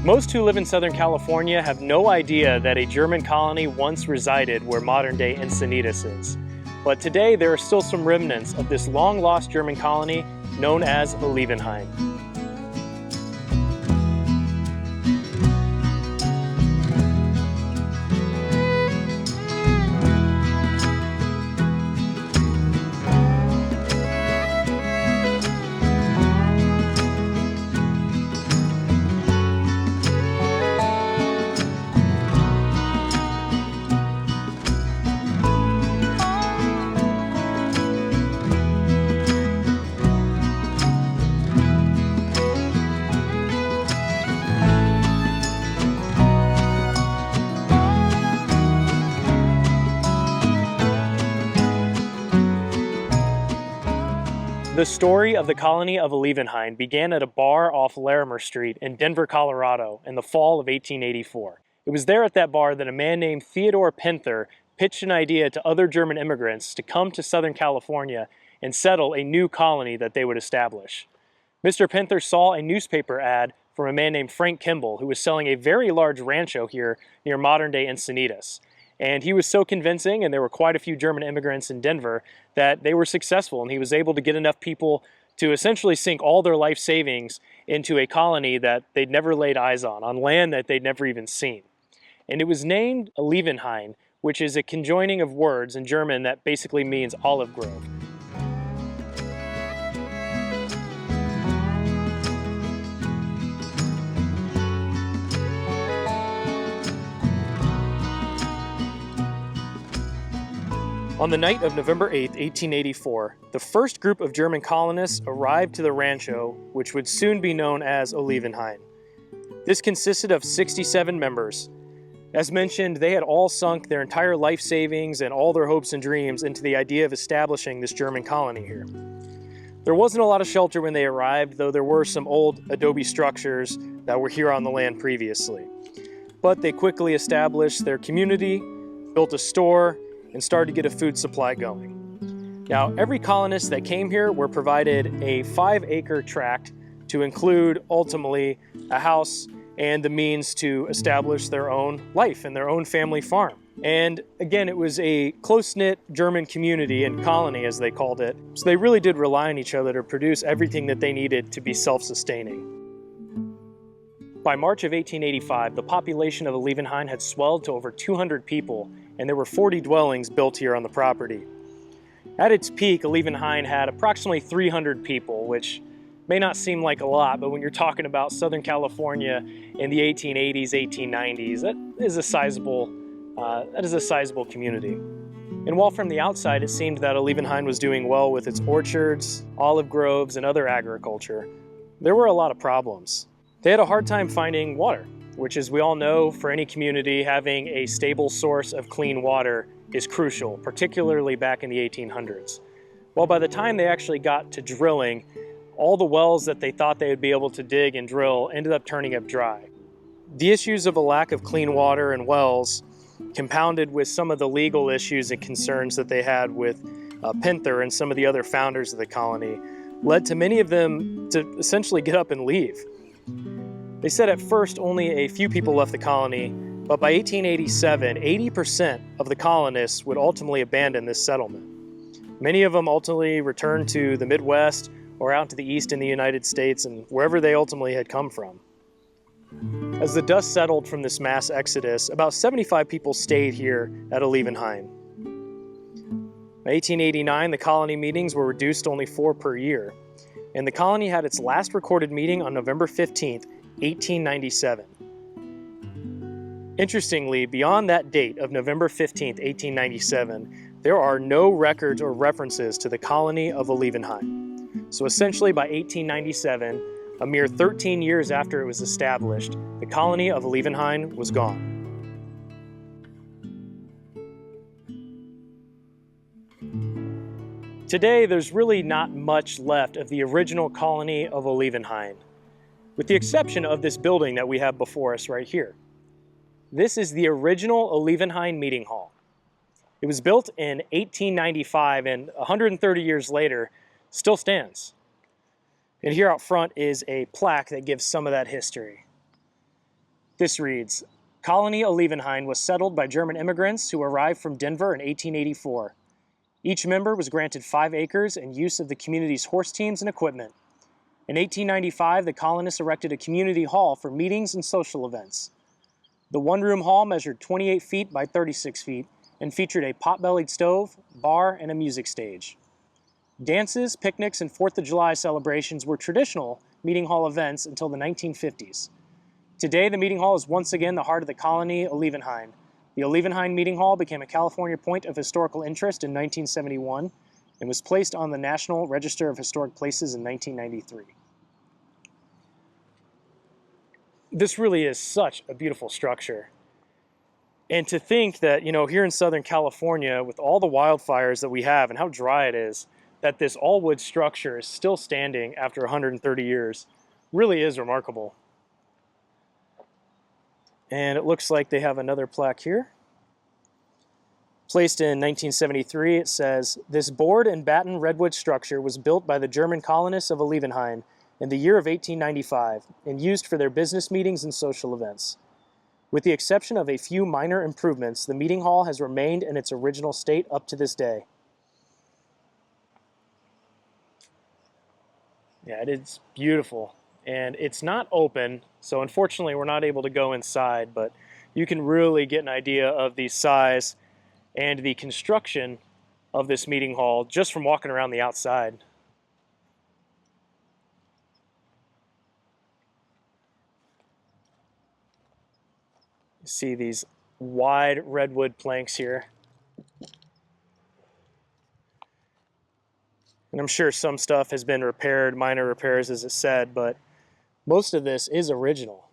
Most who live in Southern California have no idea that a German colony once resided where modern-day Encinitas is. But today there are still some remnants of this long-lost German colony known as Olivenhain. The story of the colony of Olivenhain began at a bar off Larimer Street in Denver, Colorado in the fall of 1884. It was there at that bar that a man named Theodore Penther pitched an idea to other German immigrants to come to Southern California and settle a new colony that they would establish. Mr. Penther saw a newspaper ad from a man named Frank Kimball who was selling a very large rancho here near modern-day Encinitas. And he was so convincing, and there were quite a few German immigrants in Denver, that they were successful, and he was able to get enough people to essentially sink all their life savings into a colony that they'd never laid eyes on land that they'd never even seen. And it was named Olivenhain, which is a conjoining of words in German that basically means olive grove. On the night of November 8, 1884, the first group of German colonists arrived to the rancho, which would soon be known as Olivenhain. This consisted of 67 members. As mentioned, they had all sunk their entire life savings and all their hopes and dreams into the idea of establishing this German colony here. There wasn't a lot of shelter when they arrived, though there were some old adobe structures that were here on the land previously. But they quickly established their community, built a store, and started to get a food supply going. Now, every colonist that came here were provided a 5-acre tract to include, ultimately, a house and the means to establish their own life and their own family farm. And again, it was a close-knit German community and colony, as they called it, so they really did rely on each other to produce everything that they needed to be self-sustaining. By March of 1885, the population of Olivenhain had swelled to over 200 people, and there were 40 dwellings built here on the property. At its peak, Olivenhain had approximately 300 people, which may not seem like a lot, but when you're talking about Southern California in the 1880s, 1890s, that is a sizable community. And while from the outside it seemed that Olivenhain was doing well with its orchards, olive groves, and other agriculture, there were a lot of problems. They had a hard time finding water, which, as we all know, for any community, having a stable source of clean water is crucial, particularly back in the 1800s. Well, by the time they actually got to drilling, all the wells that they thought they would be able to dig and drill ended up turning up dry. The issues of a lack of clean water and wells, compounded with some of the legal issues and concerns that they had with Penther and some of the other founders of the colony, led to many of them to essentially get up and leave. They said at first only a few people left the colony, but by 1887, 80% of the colonists would ultimately abandon this settlement. Many of them ultimately returned to the Midwest or out to the east in the United States and wherever they ultimately had come from. As the dust settled from this mass exodus, about 75 people stayed here at Olivenhain. By 1889, the colony meetings were reduced to only 4 per year, and the colony had its last recorded meeting on November 15th, 1897. Interestingly, beyond that date of November 15, 1897, there are no records or references to the colony of Olivenhain. So essentially by 1897, a mere 13 years after it was established, the colony of Olivenhain was gone. Today, there's really not much left of the original colony of Olivenhain, with the exception of this building that we have before us right here. This is the original Olivenhain Meeting Hall. It was built in 1895 and 130 years later still stands. And here out front is a plaque that gives some of that history. This reads, Colony Olivenhain was settled by German immigrants who arrived from Denver in 1884. Each member was granted 5 acres and use of the community's horse teams and equipment. In 1895, the colonists erected a community hall for meetings and social events. The one-room hall measured 28 feet by 36 feet and featured a pot-bellied stove, bar, and a music stage. Dances, picnics, and 4th of July celebrations were traditional meeting hall events until the 1950s. Today, the meeting hall is once again the heart of the colony Olivenhain. The Olivenhain Meeting Hall became a California Point of Historical Interest in 1971 and was placed on the National Register of Historic Places in 1993. This really is such a beautiful structure. And to think that, here in Southern California, with all the wildfires that we have and how dry it is, that this all-wood structure is still standing after 130 years really is remarkable. And it looks like they have another plaque here. Placed in 1973, it says, "This board and batten redwood structure was built by the German colonists of Olivenhain in the year of 1895 and used for their business meetings and social events. With the exception of a few minor improvements, the meeting hall has remained in its original state up to this day." Yeah, it is beautiful. And it's not open, so unfortunately we're not able to go inside, but you can really get an idea of the size and the construction of this meeting hall just from walking around the outside. You see these wide redwood planks here. And I'm sure some stuff has been repaired, minor repairs as it said, but most of this is original.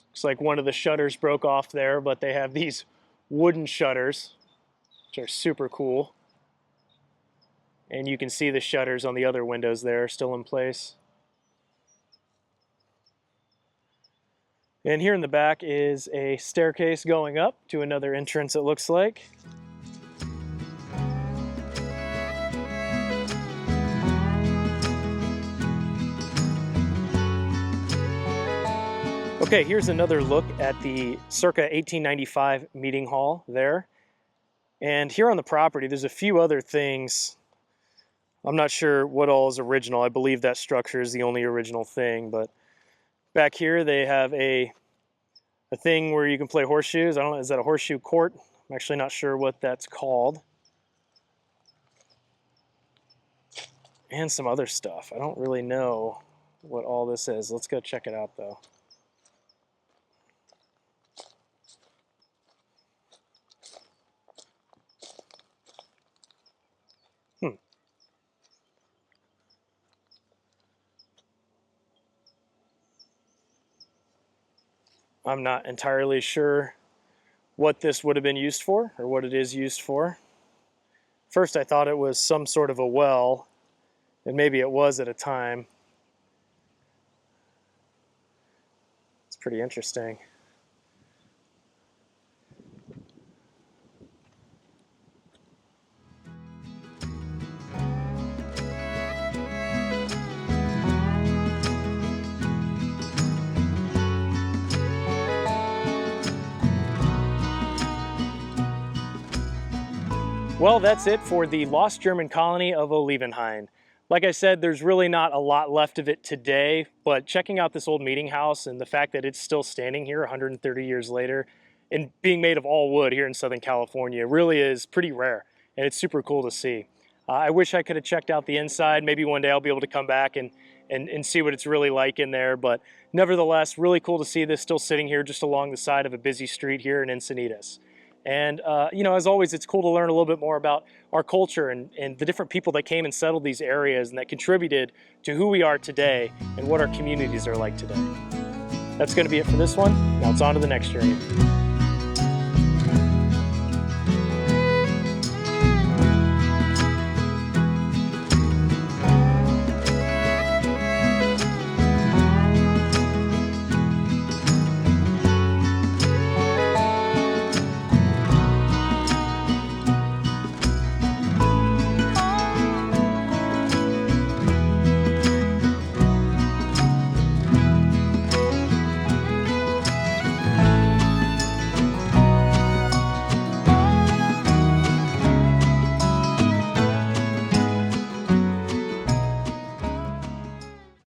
Looks like one of the shutters broke off there, but they have these wooden shutters, which are super cool. And you can see the shutters on the other windows there still in place. And here in the back is a staircase going up to another entrance, it looks like. Okay, here's another look at the circa 1895 meeting hall there. And here on the property, there's a few other things. I'm not sure what all is original. I believe that structure is the only original thing, but back here they have a thing where you can play horseshoes. I don't know, is that a horseshoe court? I'm actually not sure what that's called. And some other stuff. I don't really know what all this is. Let's go check it out though. I'm not entirely sure what this would have been used for, or what it is used for. First I thought it was some sort of a well, and maybe it was at a time. It's pretty interesting. Well, that's it for the lost German colony of Olivenhain. Like I said, there's really not a lot left of it today, but checking out this old meeting house and the fact that it's still standing here 130 years later and being made of all wood here in Southern California really is pretty rare, and it's super cool to see. I wish I could have checked out the inside. Maybe one day I'll be able to come back and see what it's really like in there, but nevertheless, really cool to see this still sitting here just along the side of a busy street here in Encinitas. And, as always, it's cool to learn a little bit more about our culture and the different people that came and settled these areas and that contributed to who we are today and what our communities are like today. That's going to be it for this one. Now it's on to the next journey.